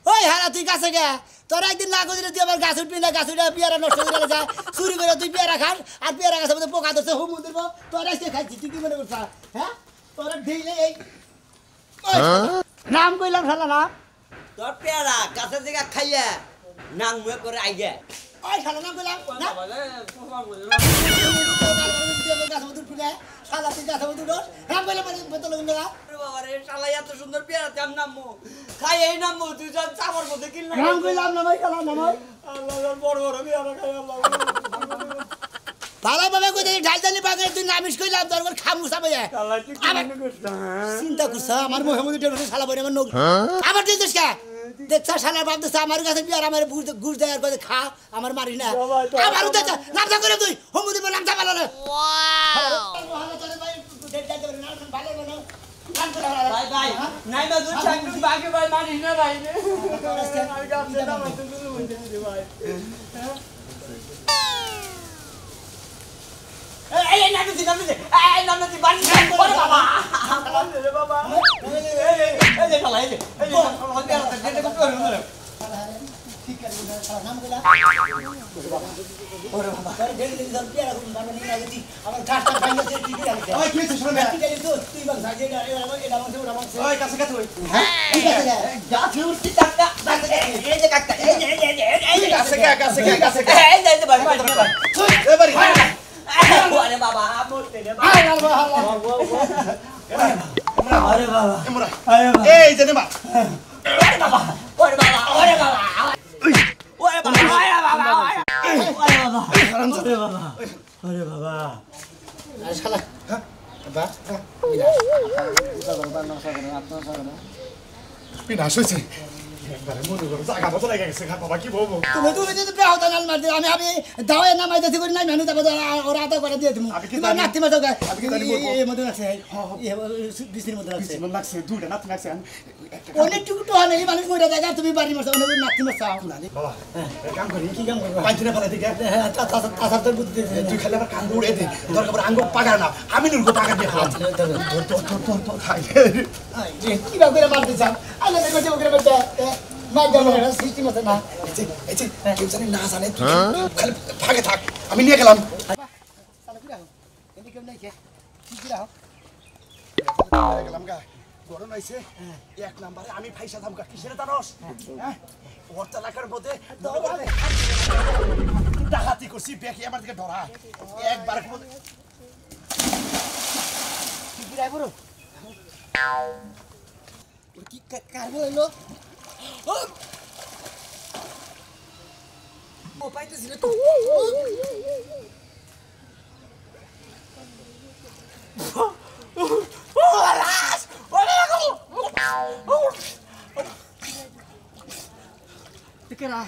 ওই হারা তুই গাছে গে তোর একদিন না করে তুই আবার গাছ উঠবি না গাছ উঠে পেয়ারা নষ্ট করে যায় চুরি করে তুই পেয়ারা খান আর পেয়ারা গাছের মধ্যে পোকা ধরছে হুম দিব তোর আজকে খাইছি তুই কি মনে করছ হ্যাঁ তোর ঢেলে এই নাম কইলাম শালা না তোর পেয়ারা গাছের জায়গা খাইয়া নাং মুয়ে করে আইগে ওই শালা নাম কইলাম না গাছ মধ্যে ফুলে শালা তুই গাছ মধ্যে উঠোস নাম কইলাম বেতল না বাবা রে শালা এত সুন্দর পেয়ারা তেম নামমু খাই এই নামমু তুই যা চাবর মধ্যে কিনলা নাম কইলাম না ভাই শালা না ভাই আল্লাহ বড় বড় পেয়ারা খাই আল্লাহ ভালো ভাবে কই ঢাল জানি বাগে তুই নামিস কইলাম তোর খামু সাবে আল্লাহ তুই কি মনে করছ চিন্তা করছ আমার মোহাম্মদ টেরোর শালা বনে আমার নখ আবার দিছিস কে দেখছ শালা বাপ দছ আমার কাছে বিয়ার আমার গুড় দেয়ার করে খা আমার মারি না আবার উঠে নামটা করে তুই হোমুদি বল নামটা ভালো না ভাই ভাই নাই না দুই চাকরি বাকি ভাই মারিস না ভাই আমি গাছে না মত শুরু হইছে ভাই এই নাকি দিন নাকি এই নাকি বাড়ি ওরে বাবা ওরে বাবা এই যে শালা এই যে যেটা করতে হবে না ঠিক আছে শালা নাম কইলা ওরে বাবা তোর দেখ দিন ধর পেয়ারা কোন বাবা নিয়ে লাগি আমার গাছটা ভাঙছে ঠিক আছে ওই কি হইছে শুনো না ঠিক আছে তুই বল সাজে এটা মানছে ওটা মানছে ওই কাছে কাছে ওই হ্যাঁ ঠিক আছে গাছে উঠতে টাকা এই যে কাকা এই কাছে কাছে এই যে বাড়ি এ বাড়ি আরে বাবা মরতে রে বাবা আরে বাবা এমরা এই যে নেবা ওরে বাবা ওরে বাবা ওরে বাবা ওরে বাবা ওরে বাবা ওরে বাবা ওরে বাবা ওরে বাবা শালা হ্যাঁ বাবা বিনাশ হইছে একবারে মনে করো জায়গা মতো লেগে গেছে বাবা কি বলবো তুমি যদি প্রাহতা নাল মার দিও আমি দাওয়ে নামাই দিতে করি নাই মানু তারপর ওরা আদা করে দিয়ে দিমু তুমি নাতি মাছ গা এই মধ্যে আছে এই বিসির মধ্যে আছে মন লাগছে দুইটা নাতি লাগছে অনেক টুকটো হয় এই মানুষ মরে যায় তুমি বাড়ি মাছ অনেক নাতি মাছ চাও না বাবা কাম করি কি কাম করবা পাঁচদিনে ফেলে দিকে তাছাড়া তোর বুদ্ধি তুই খালি আবার কান উড়ে দে দরকার পড়ে আঙ্গুল পাকা না আমি নুরগো পাকা দিয়ে খাওয়া তো খাই কি বা করে মারতে চাও আলে দেখো যে ওকে বেটা মার দাও না সৃষ্টি মত না এই যে কেউ জানি না জানে তুই খালি ভাগে থাক আমি নিয়ে গেলাম সালা কি রাও এদিকে কেউ নাই কে কি রাও গেলাম গা গরম আইছে এক নাম্বারে আমি ফাইসা থাম গা কিসের জানোস হ্যাঁ ওর এলাকার মধ্যে ডাকাতি করছি বেকি আমার দিকে ধরা একবার কি রাই বড় কি কার বললো ও পাইতেছিল তো ওলাস ওরে গো কেরা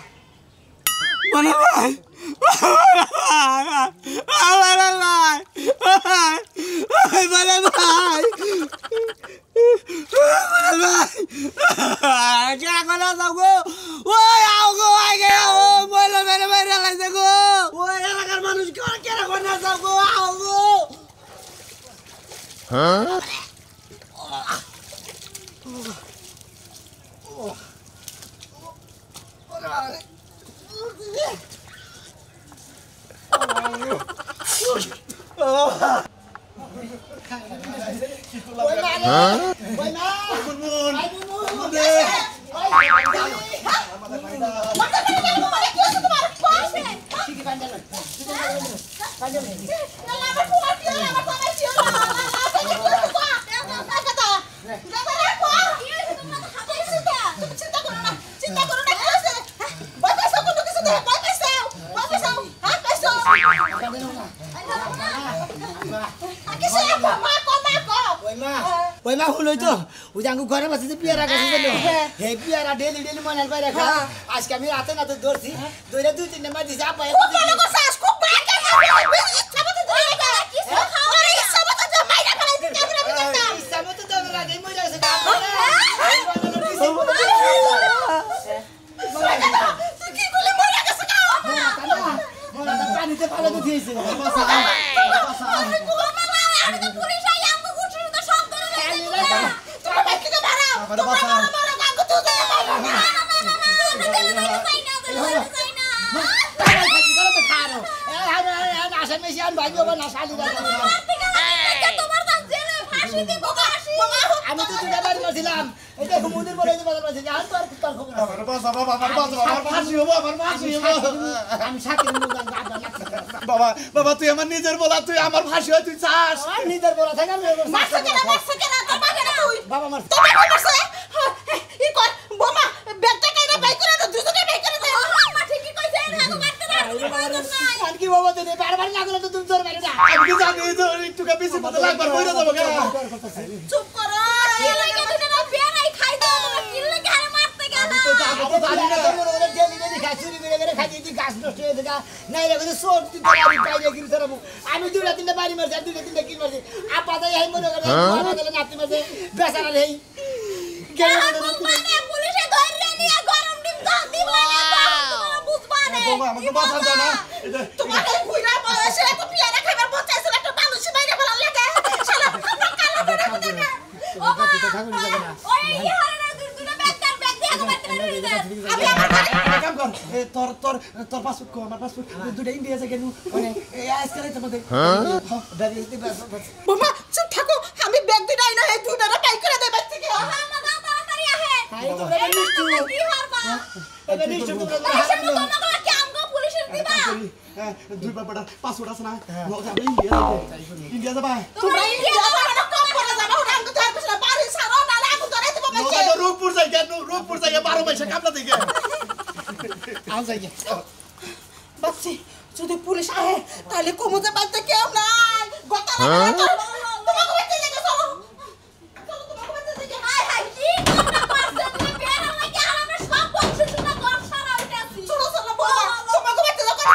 মনে ভাই মনে ভাই মনে ভাই क्या करना सबको वो आओगे आएंगे वो बोलो मेरे मेरे लाइसे को वो एलाकार मानुष क्या क्या करना सबको आओगे हाँ ওই মা হলো তো ওই জাঙ্গু ঘরে বসে যে পিয়ারা গাছে ছিল হে পিয়ারা ডেলি ডেলি মনাল বাইরে খা আজকে আমি রাতে না তো ধরছি ধরে দুই তিনটা মাছ দিছি আপা খুব ভালো করছাস খুব ভালো করছাস ইচ্ছা মতো ধরে লাগা কিছু খাওয়া ইচ্ছা মতো তো মাইরা ফেলাই দিতে আমরা বিটা ইচ্ছা মতো তো লাগে মই যাচ্ছে তুই কি বলে মরে গেছে না মোরা পানিতে ফালা দিয়েছে ভাইও না শালি না তোমার কাছে জেলে ফাঁসি দিব ফাঁসি আমি তো দুটা বাড়ি মারছিলাম এটা হুমুদের বলে যে বাজার মারছি আর তো আর তার খবর আমার ফাঁসি হবো আমার ফাঁসি হবো আমি সাথে বাবা বাবা তুই আমার নিজের বলা তুই আমার ফাঁসি হয় তুই চাস নিজের বলা থাকে মারছ কেন তোর বাবা না তুই বাবা মারছে তোর বাবা মারছে ই কর বোমা ব্যাগটা কাইরা বাই করে দাও দুজনে বাই করে দাও মা ঠিকই কইছে আগো মারতে না আর কি বাবা তুই বারবার না করলে তো তুমি তোর বাইরে না আমি কি জানি যে একটু বেশি মতো লাগবার কইরা যাবো কেন চুপ করো এই লাগে দুটো না বেরাই খাই দাও তোমরা কি লাগে আরে মারতে গেল তো যাবো তো জানি না আমি দুটা তিনটা বাড়ি মারছি আর দুটা তিনটা কিল মারছি আপা তাই এই মনে করে নাতি মারছে বেচারা নেই পুলিশে ধরে নিয়ে গরম ডিম দাও দিব না বুঝবা না বাবা আমাকে বাঁচা দাও না তোমার এই বুইরা বয়সে এত পিয়ারা খাবার বচাইছিল একটা মানুষ বাইরে ভালো লাগে শালা কালা বড় কথা না ও ওই ইহারে না দুটো ব্যাগ দিয়ে আগো মারতে আমি আমার কাম কর তোর তোর তোর পাসপোর্ট কো আমার পাসপোর্ট দুটো ইন্ডিয়া থেকে নু মানে এই আজকাল তোমাদের বোমা চুপ থাকো আমি ব্যাগ দুটো আইনা এই দুটোরা বাই করে দেব থেকে আমার দাও তাড়াতাড়ি আহে কি হারবা তোমাকে কি আমগো পুলিশের দিবা দুই বাবাটা পাসপোর্ট আছে না ইন্ডিয়া যাবা তোমরা ইন্ডিয়া যাবা না কম করে যাবা ওটা আমগো ধর পিছনে বাড়ি ছাড়ো নালে আমগো ধরে দেব মাইছে রূপপুর যাই কেন রূপপুর যাই 12 মাসে কামলা দিকে আও যাই বাচ্চি যদি পুলিশ আহে তাহলে কমতে বাড়তে কেউ নাই গতা তোমাকে বাড়তে যেতে চলো চলো তোমাকে বাড়তে যেতে হাই হাই কি কথা করছ তুমি বের হলে কি আমরা সব বলছি তোমরা ঘর সারা হইতে আছি চলো চলো বাবা তোমাকে বাড়তে যাও কথা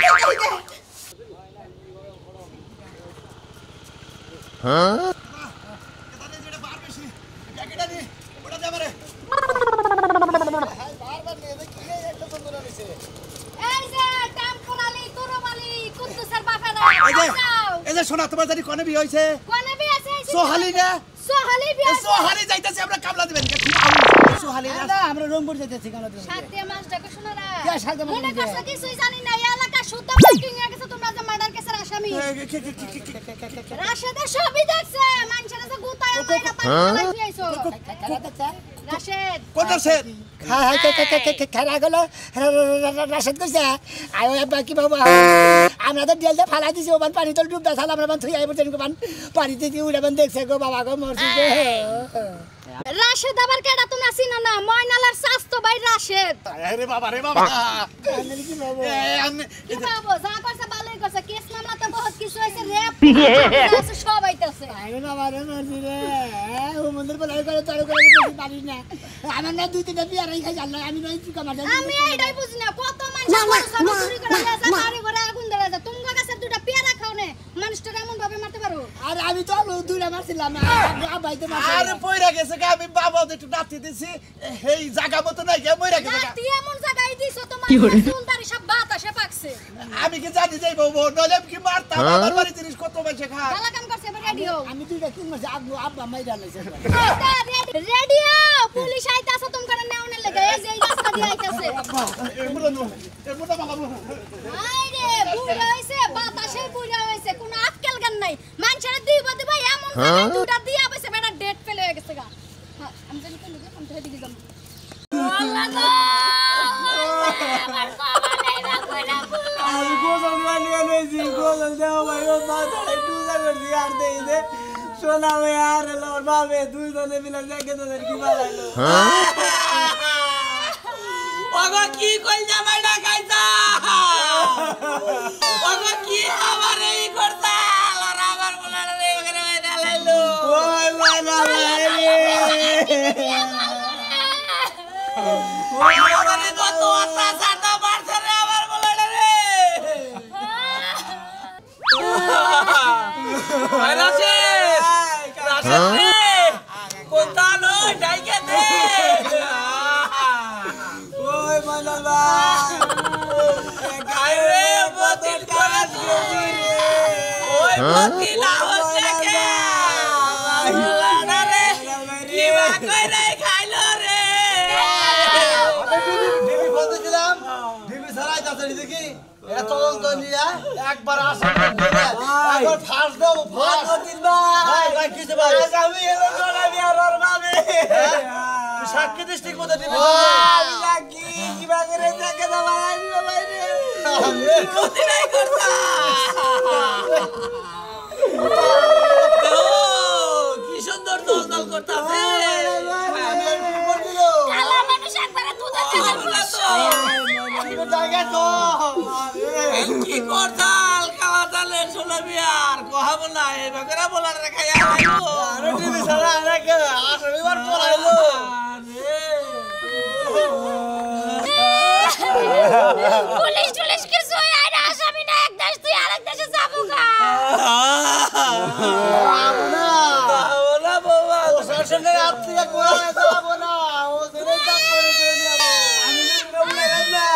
এই যে টেম্পোরালি তোরমালি কুদ্দুসের বাপেরা এই যে শোনা তোমার জানি কোনে বিয়ে হইছে কোনে বিয়ে আছে সোহালি না সোহালি বিয়ে সোহালি যাইতাছি আমরা কামলা দিবেন সোহালি না আমরা রংপুর যেতেছি কেন সাথে মাস ডাকে শোনা না কে সাথে মাস মনে ডাকে? করছ কিছুই জানি না এই এলাকা শুদ্ধ মাইকিং হয়ে গেছে তোমরা যে মার্ডার কেসের আসামি রাশেদ সবই দেখছে মানুষের কাছে গুতায় মাইরা পানি ফেলাই আইছো রাশেদ কোনটা সেট হ্যাঁ খেলা গেলো রাশেদ কইছে আয় বাকি বাবা আমরা তো ডেলতে ফালা দিছি ওমান পানি তো ডুবদা সাল আমরা থুই আইব তেন কোন পানিতে দি উড়াবেন দেখছে গো বাবা গো মরছি গো রাশেদ আবার কেডা তোমরা চিনো না ময়নালার শাস্তো ভাই রাশেদ আরে বাবা রে বাবা কি বাবা আমি কি বাবু যা করছে ভালোই করছে কেস মামলাতে বহুত কিছু হইছে রেপ সব হইতাছে আরে বাবা রে মরছি রে ও মন্দির বলাই করে তার করে বেশি পারি না আমার না দুই তিনটা বিয়ার খাই জানলা আমি নই কি কামার আমি এইটাই বুঝি না কত মানুষ চুরি করে যায় বাড়ি ঘরে আগুন ধরে যায় তোমার কাছে দুটো পেয়ারা খাও না মানুষটা এমন ভাবে মারতে পারো আর আমি তো দুইটা মারছিলাম বাইতে আরে পয়রা গেছে গা আমি বাবা একটু নাতি দিছি এই জায়গা মতো নাই গে মইরা গেছে গা তুই এমন জায়গায় দিছো তোমার চুলদারি সব বাতাসে পাকছে আমি কি জানি যাইবো নলে কি মারতাম আমার বাড়ি জিনিস কত মাসে খা গালা কাম করছে এবার রেডিও আমি দুইটা কিন মারছি আব্বা মাইরা লাইছে রেডিও পুলিশ আইতাছে তোমার নেওনের লাগা এই যে এই রাস্তা দিয়ে আইতাছে এমন বাবা আইরে বুড়া হইছে বাতাসে বুড়া হইছে কোনো আক্কেল গান নাই মানুষের দিব দিব এমন জায়গায় দুটা দিয়া বসে বেটা ডেট ফেলে হয়ে গেছে গা হ্যাঁ আমি জানি কোন দিকে আমি তো দিকে যাব আল্লাহ গো আমার বাবা নাই না কইরা আমি গোসল মানিয়ে নিয়েছি গোসল দেওয়া ভাই ও মাথায় টুজা করছি আর দেই দে সোনা ভাই আর লোর বাবে দুইজনে মিলে দেখে তোদের কি বানাইলো ওগো কি কই জামাই ডাকাইতা ওগো কি আমার এই করতা আর আমার বলার রে ওখানে ডালাইলো ওই মানা ওই মানে কত অত্যাচার না বাড়ছে রে আমার বলার রে রাশেদ রাশেদ রে কোনটা নয় ডাইকে দে ওই মানাবা গায়ে বতিল করে দিছি রে ওই বতিল হচ্ছে কে বলার রে কি বা কইরে খাইলো রে ডিবি বলতেছিলাম ডিবি সারাই যাচ্ছে দেখি এটা তদন্ত নিয়ে একবার আসেন একবার ফাঁস দেবো ফাঁস ভাই ভাই কিছু ভাই আমি এলো সোনা বিয়ার বাবে সাক্ষী দিস ঠিক মতো দিবি আমি কি কিবা করে দেখে দাও ভাই রে ক্ষতি নাই করতা কি সুন্দর দল দল করতাছে কালা মানুষ একবারে দুধে কালা তো কি করতাল কালা তালে সোনা বিয়ার কহা বলা এই বগরা বলা রেখা আইলো আরে টিভি সারা রেখে আসলে পড়াইলো পুলিশ টুলিশ কিছু হয় না আসামি না এক দেশ তুই আরেক দেশে যাবো গা ওলা বাবা প্রশাসনে আত্মীয় কোয়া যাবো না ও ধরে কাজ করে দিয়ে আমি বললাম না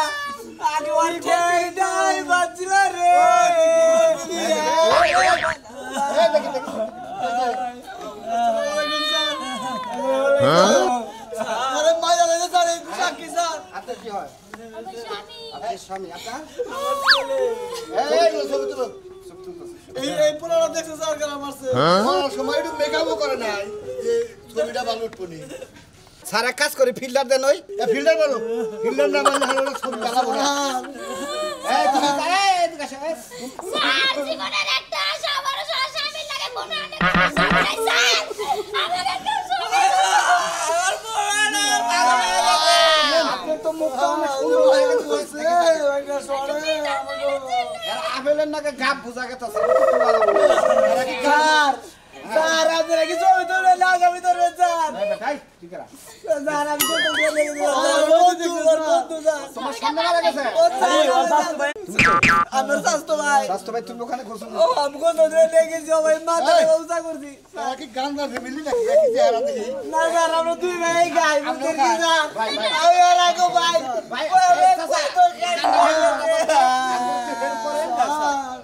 আগে ওইটা এটাই বাজছিল রে আরে মায়া লাগে স্যার এই সাক্ষী স্যার আপনার কি হয় স্বামী আপনার স্বামী আপনার এই পুরোটা দেখছে স্যার কেন মারছে সময় একটু মেকআপও করে নাই যে ছবিটা ভালো উঠবনি স্যার এক কাজ করে ফিল্ডার দেন ওই ফিল্ডার বলো ফিল্ডার না মানে হলো ছবি চালাবো না স্যার জীবনের একটা আশা আমার স্বামীর লাগে কোনো আনে স্যার আমাকে কেউ শুনে আপনি তো মুখটা অনেক সুন্দর হয়ে গেছে ওইটা সরে আপেলের নাকি গাপ বুঝা গেছে স্যার স্যার আপনারা কি জমি ধরে না আমি ধরে স্যার ঠিক আছে স্যার আমি তো বলে তোমার সামনে মারা গেছে আমার স্বাস্থ্য ভাই স্বাস্থ্য ভাই তুমি ওখানে করছো ও আমগো ধরে লেগে সবাই মাথায় ব্যবস্থা করছি তারা কি গান গান ফ্যামিলি নাকি একই চেহারা দেখি না স্যার আমরা দুই ভাই গাই বুঝতে কি স্যার ভাই, ভাই। আমি আর আগো ভাই ভাই,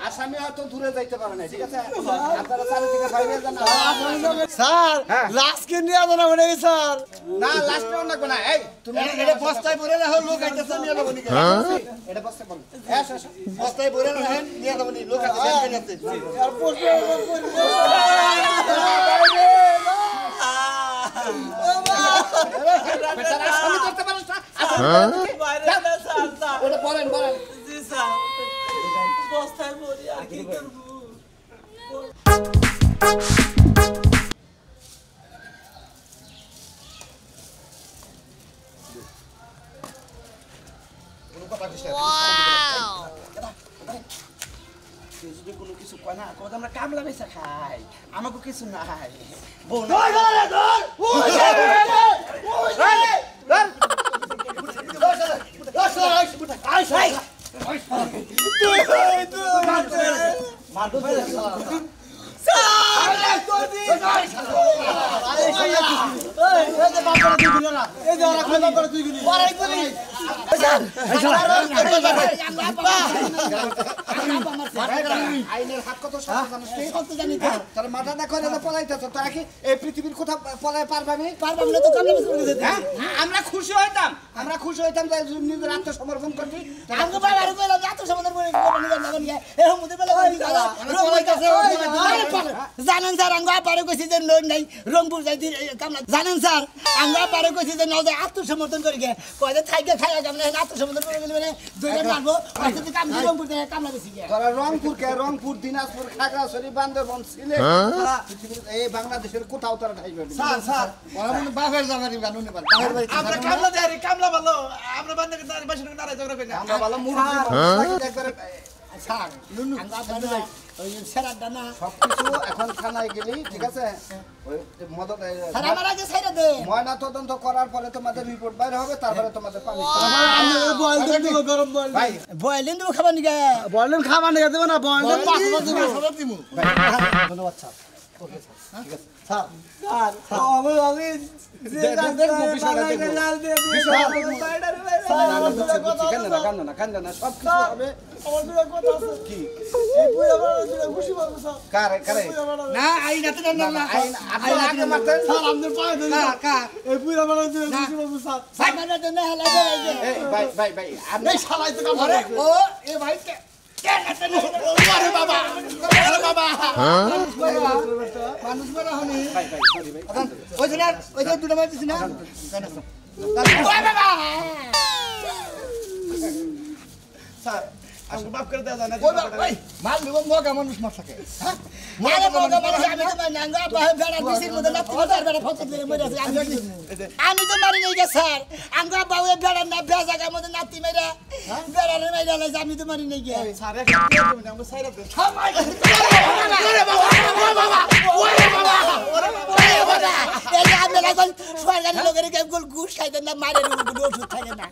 আসামি হয়তো দূরে যাইতে পারে না ঠিক আছে আপনারা চারিদিকে বাইরে যান স্যার হ্যাঁ। লাস্টকে নিয়ে যাবো না মনে হয় স্যার না লাস্টে অন্য কোন এই তুমি এটা বস্তায় ভরে রাখো লোক আইতেছে নিয়ে যাবো নি এটা বস্তায় বল এসো এসো বস্তায় ভরে রাখেন নিয়ে যাবো নি লোক আইতেছে আর পোস্ট বেটারা আসামি করতে পারছ না বাইরে না স্যার স্যার ওটা বলেন বলেন জি স্যার বস্তায় ভরি আর কি করবো কোনো কথা কইছ না যদি কোনো কিছু কয় না কত আমরা কামলা বেচা খাই আমাকে কিছু নাই বউ না আইনের হাত কত তার মাথা দেখো পলাইতেছ তারা কি এই পৃথিবীর কোথাও পলাই পারবামি পারবাম না তো কামলা বেশি হ্যাঁ আমরা খুশি হইতাম যে নিজের আত্মসমর্পণ করছি আমাকে ভাই আর কইলা যত সমুদ্র করে নিয়ে যাবেন নিয়ে এই সমুদ্র বেলা জানেন স্যার আঙ্গা পারে কইছি যে লোন নাই রংপুর যাইতি কামলা জানেন স্যার আঙ্গা পারে কইছি যে নজে আত্মসমর্পণ করি গে কইতে থাইকে খাইয়া কামলা আত্মসমর্পণ করে গেলে মানে দুইটা মারবো কইতে কাম দি রংপুর থেকে কামলা বেশি গে তোরা রংপুর দিনাজপুর খাগড়াছড়ি বান্দরবান সিলেট পৃথিবীর এই বাংলাদেশের কোথাও তোরা ঠাইবে স্যার ওরা মনে বাপের জামানি কানুনে পারে বাপের বাড়ি আমরা কামলা দেয় কামলা ভালো আমরা বান্ধে বাসা নারাই ঝগড়া করি না আমরা ভালো মুরগি একবারে স্যার আঙ্গা পারে ওই সেরাটা না সবকিছু এখন থানায় গেলি ঠিক আছে ওই মদত স্যার আমার আগে ছাইরা দে ময়না তদন্ত করার পরে তোমাদের রিপোর্ট বাইরে হবে তারপরে তোমাদের পানি বল দেবো গরম বল ভাই বয়লেন দেবো খাবার নিগে বললেন খাবার নিয়ে দেবো না বল ধন্যবাদ স্যার স্যার আমি দেখবো বিষয়টা কান্দো না সব কিছু হবে কি কারে না আই না তো না আইন আপনারা আগে মারতেন এই পুরা বড় খুশি স্যার সাইমানা তো না হালাই দে এই ভাই আপনি এই শালাই তো কাম করে ও এ ভাই ওরে বাবা ওরে বাবা মানুষ বলা হনি ওই যে দুটো মাছ দিছি না ওরে বাবা স্যার আমাকে মাফ করে দেওয়া যায় না ওই মাল নিব মগা মানুষ মার থাকে হ্যাঁ মারে মগা মানুষ আমি তো নাঙ্গা বাহে বেড়া দিছির মধ্যে না তিনবার বেড়া ফসল দিয়ে মরে আছে আমি তো মারি নাই গে স্যার আঙ্গা বাহে বেড়া না বেজাগা মধ্যে নাতি মেরে বেড়া রে মেরে লাগে আমি তো মারি নাই গে স্যার একটা তুমি আমরা সাইরা দে ওরে বাবা ওরে বাবা ওরে বাবা ওরে বাবা এই আমি লাগল সরকারি লোকের কে গোল ঘুষ খাইতেন না মারে ওষুধ থাকে না